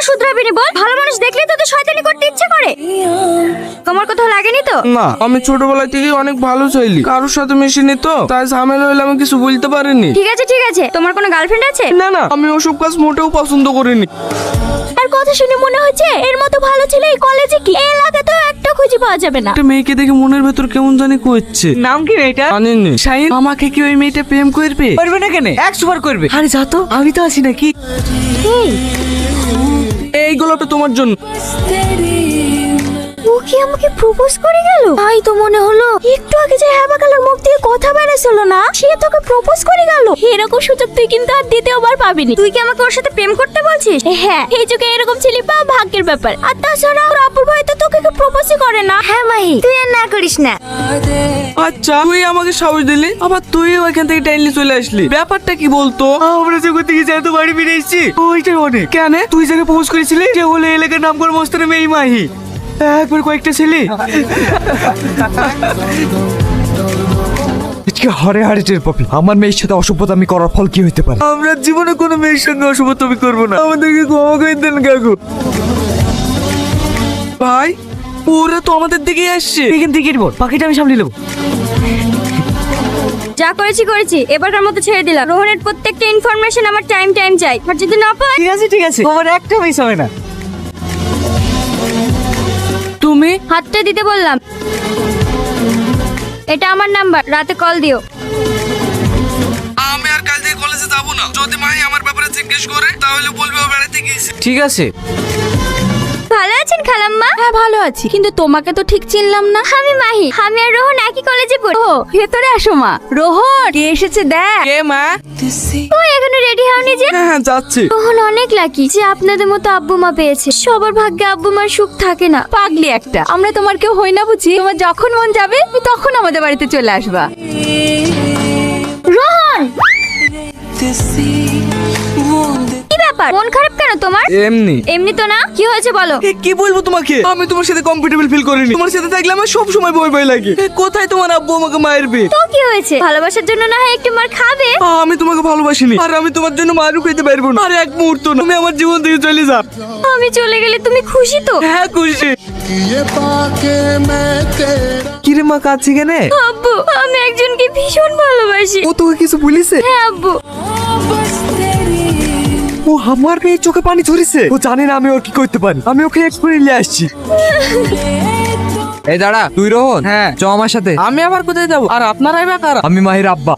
কেন শুধরাবি নি বল? ভালো মানুষ দেখলেই তোদের শয়তানি করতে ইচ্ছে করে। তোমার কোথাও লাগেনি তো? না, আমি ছোটবেলা থেকে অনেক ভালো ছেলে, কারোর সাথে মিশিনি তো, তাই ঝামেলা হইলে আমি কিছু বলতে পারিনি। ঠিক আছে ঠিক আছে, তোমার কোনো গার্লফ্রেন্ড আছে? না না, আমি ওসব কাজ মোটেও পছন্দ করিনি। আর কথা শুনে মনে হচ্ছে এর মতো ভালো ছেলে এই কলেজে কি এই এলাকাতেও একটা খুঁজে পাওয়া যাবে না। একটা মেয়েকে দেখে মনের ভেতর কেমন জানি করছে। নাম কি মেয়েটা? জানিনি। শাহিন, আমাকে কি ওই মেয়েটা প্রেম করবে? করবে না কেন? 100 বার করবে। আরে যা তো, আমি তো আছি নাকি? এই গোলাপটা তোমার জন্য। ও কি আমাকে প্রপোজ করে গেল? তাই তো মনে হলো। একটু আগে যে হ্যাবা কালার মুখ দিয়ে কথা বেরেছিল না, সে তোকে প্রপোজ করে গেল। এরকম সুযোগ তুই কিন্তু আর দ্বিতীয়বার পাবিনি। তুই কি আমাকে ওর সাথে প্রেম করতে বলছিস? হ্যাঁ, এই যুগে এরকম ছেলে পাওয়া ভাগ্যের ব্যাপার। আর তাছাড়া ওর আপুর ভাই তো তোকে প্রপোজই করে না। হ্যাঁ মাহি, তুই আর না করিস না। আচ্ছা, তুই আমাকে সাহস দিলি, আবার তুই ওইখান থেকে টাইনলি চলে আসলি। ব্যাপারটা কি বলতো? আমরা যখন থেকে যেত বাড়ি ফিরে এসেছি, ওইটাই অনেক। কেন তুই যাকে প্রপোজ করেছিলি যে হলো এলাকার নাম করে মস্তানের মেয়ে মাহি, একবার কয়েকটা ছেলে হরে হরে টের পাবি আমার মেয়ের সাথে অসভ্যতা আমি করার ফল কি হইতে পারে। আমরা জীবনে কোনো মেয়ের সঙ্গে অসভ্যতা আমি করবো না। আমাদেরকে ক্ষমা করে দেন কাকু। ভাই, ওরা তো আমাদের দিকেই আসছে। এখান থেকে বল, পাখিটা আমি সামনে নেবো। যা করেছি করেছি, এবারকার মতো ছেড়ে দিলাম। রোহনের প্রত্যেকটা ইনফরমেশন আমার টাইম চাই। আর যদি না পাই? ঠিক আছে, তোমার একটা মিস হবে না। তুমি হাতটা দিতে বললাম। এটা আমার নাম্বার, রাতে কল দিও। আমি আর কাল থেকে কলেজে যাবো না। যদি মাই আমার ব্যাপারে জিজ্ঞেস করে তাহলে বলবে ও বেড়াতে গিয়েছে। ঠিক আছে। ভালো আছেন খালাম্মা? হ্যাঁ ভালো আছি, কিন্তু তোমাকে তো ঠিক চিনলাম না। আমি মাহি, আমি আর রোহন একই কলেজে পড়ি। ও ভেতরে আসো মা। রোহন কে এসেছে দেখ। কে মা? তুই এখনো রেডি হওনি যে? হ্যাঁ হ্যাঁ, যাচ্ছি। রোহন অনেক লাকি যে আপনাদের মতো আব্বু মা পেয়েছে। সবার ভাগ্যে আব্বু মার সুখ থাকে না। পাগলি একটা, আমরা তোমার কেউ হই না বুঝি? তোমার যখন মন যাবে তুমি তখন আমাদের বাড়িতে চলে আসবা। রোহন, কি ব্যাপার? মন খারাপ কেন তোমার? এমনি। এমনি তো না। কি হয়েছে বলো? কি বলবো তোমাকে? আমি তোমার সাথে কমফোর্টেবল ফিল করিনি। তোমার সাথে থাকলে আমার সব সময় ভয় ভয় লাগে। কোথায় তোমার আব্বু আমাকে মারবে? তো কি হয়েছে? ভালোবাসার জন্য না হয় একটু মার খাবে। আমি তোমাকে ভালোবাসিনি, আর আমি তোমার জন্য মারও খেতে পারবো না। আর এক মুহূর্ত না, তুমি আমার জীবন থেকে চলে যাও। আমি চলে গেলে তুমি খুশি তো? হ্যাঁ খুশি। কিরে মা, কাঁদছি কেন? আব্বু, আমি একজনকে ভীষণ ভালোবাসি। ও তোকে কিছু বলিছে? হ্যাঁ আব্বু। ও আমার মেয়ে চোখে পানি ঝরিছে। ও জানে না আমি ওর কি করতে পারি। আমি ওকে এক্সপেরিয়েন্স নিয়ে আসছি। এই দাঁড়া, তুই রোহন? হ্যাঁ। চ আমার সাথে। আমি আবার কোথায় যাবো? আর আপনারাই বা কারা? আমি মাহির আব্বা।